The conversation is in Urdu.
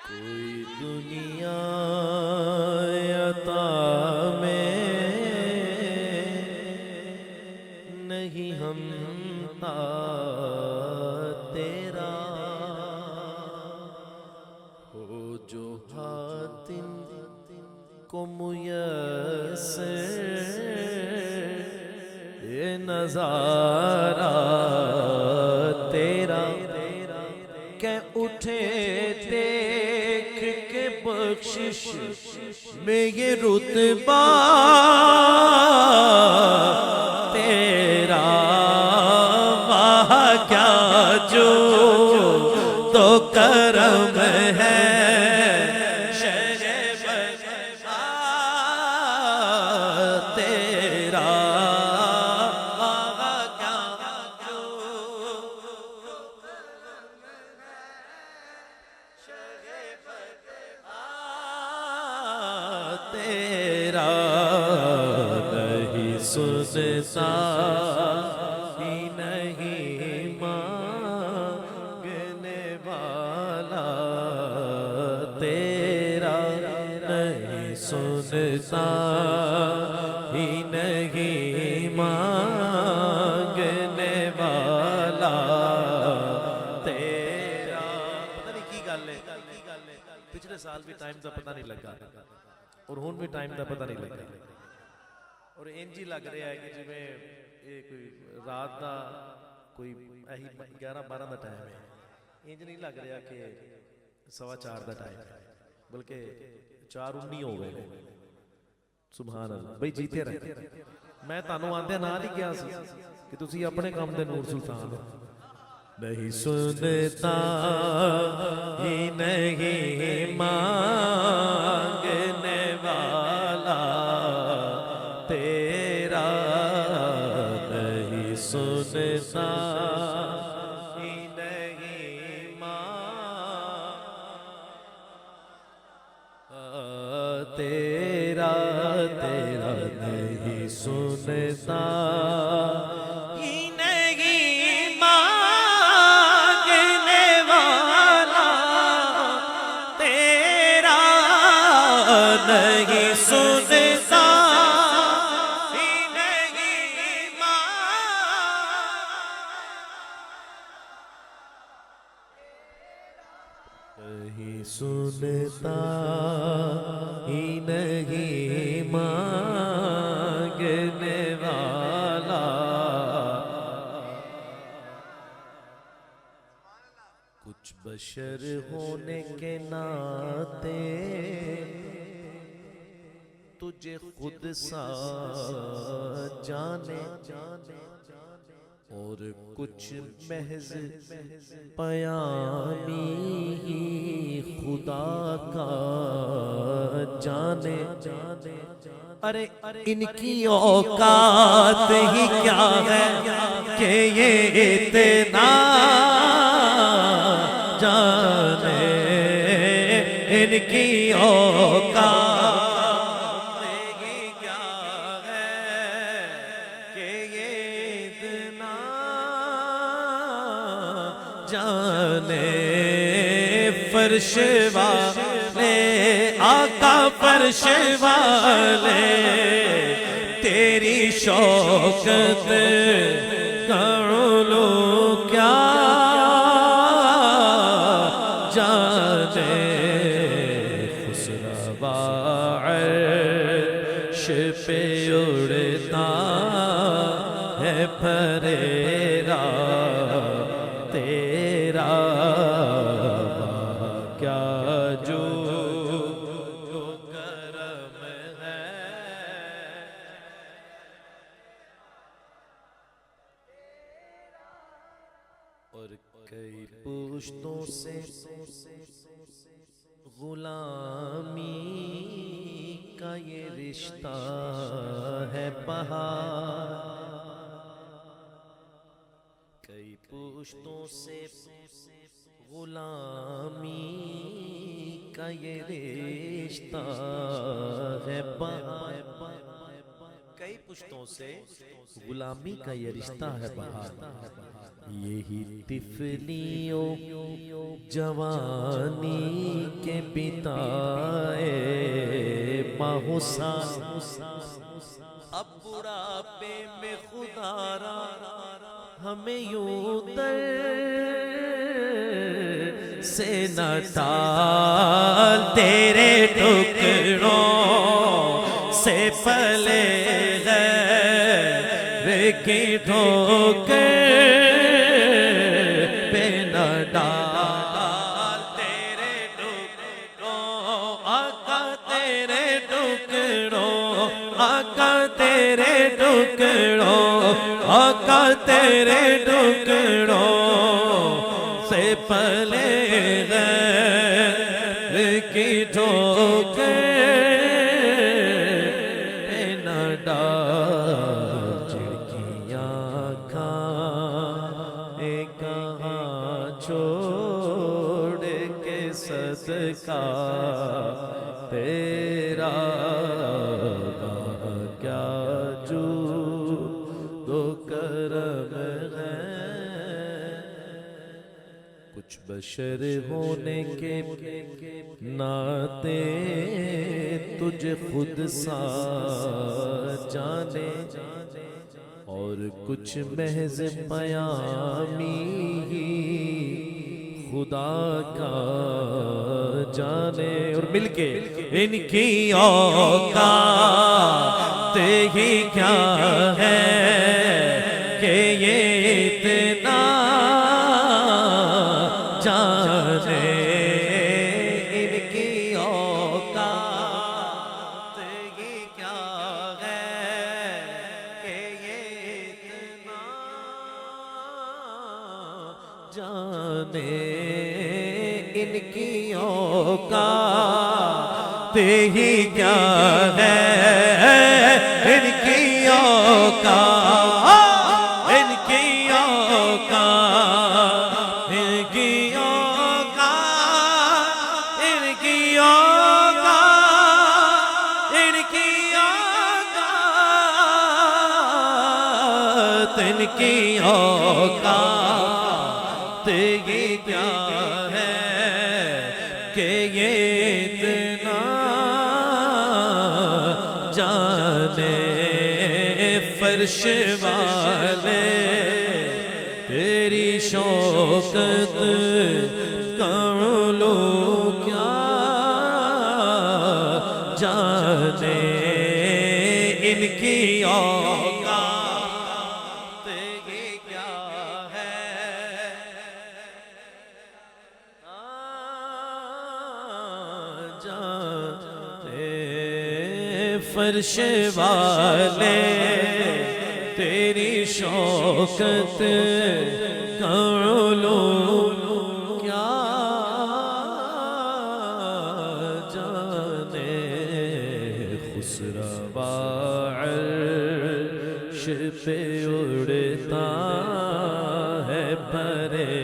کوئی دنیا عطا میں نہیں ہمتا تیرا، ہو جو حاتم کو میسر یہ نظارہ تیرا، کہ اٹھے دیکھ کے بخشش میں یہ رتبہ تیرا، واہ کیا جو تو کرم ہے تیرا، واہ کیا جو تیرا، نہیں سنتا ہی نہیں مانگنے والا تیرا، نہیں سنتا ہی نہیں مانگنے والا تیرا۔ پتہ نہیں کی گل ہے، پچھلے سال بھی ٹائم دا پتہ نہیں لگا اور ہون بھی ٹائم دا پتہ نہیں لگا، اور انج ہی لگ رہا ہے کہ جی میں یہ کوئی رات دا کوئی 11-12 دا ٹائم ہے، انج نہیں لگ رہا کہ 4:15 دا ٹائم ہے، بلکہ 4:19 ہو گئے۔ سبحان اللہ بھئی جیتے رہے، میں تانوں آندے نال ہی کیا سی کہ تسی اپنے کام دے نور سلطان ہو۔ نہیں سنتا ہی نہیں مانگنے والا تیرا، نہیں سنتا ہی نہیں تیرا، تیرا نہیں سنتا ہی نہیں مانگنے والا تیرا، نہیں سنتا ہی نہیں نہیں سنتا ہی نہیں مانگنے والا، کچھ بشر ہونے کے ناطے تجھے خود سا جانے، اور کچھ محض پیامی ہی خدا کا جانے، ارے ان کی اوقات ہی کیا ہے کہ یہ اتنا جانے، ان کی اوقات ہی کیا ہے کہ یہ اتنا جانے، فرش والے آقا فرش والے تیری شوکت کا علو کیا جانے، خسروا عرش پہ اڑتا ہے پھریرا تیرا، کیا جو کرم ہے اور کئی پشتوں سے غلامی کا یہ رشتہ ہے بہار، کئی پشتوں سے غلامی کا یہ رشتہ ہے بہار، کئی پشتوں سے غلامی کا یہ رشتہ ہے بہار، یہی طفلی و جوانی کے بتائے ماہ سال اب بڑھاپے میں خدا را ہمیں یوں در سے نہ ڈال تیرے ٹکڑوں سے پلے غیر کی ٹھوکر پہ نہ ڈال تیرے ٹکڑوں آقا تیرے ٹکڑوں آقا تیرے ٹکڑوں آقا تیرے ٹکڑوں سے پلے غیر کی ٹھوکر پہ نہ ڈال چڑکیاں کھائے کہاں چھوڑ کے صدقہ تیرا کیا جو دو کرم ہے کچھ بشر ہونے کے ناطے تجھے خود سا جانے اور کچھ محض پیامی خدا کا جانے اور مل کے ان کی اوقات ہی کیا ہے کہ یہ اتنا جانے ان کی اوقات ہی کیا ہے کہ یہ اتنا جانے ان کی اوقات ہی کیا ہے ان کی اوقات ان کی اوقات ان کی اوقات ان کی اوقات ان کی اوقات ان کی اوقات یہ کیا ہے کہ یہ اتنا جانے فرش والے تیری شوکت کالو کیا جانے ان کی اوقات یہ کیا ہے فرش والے تیری شوکت کالو کیا جانے خسروا عرش پہ اڑتا ہے پرے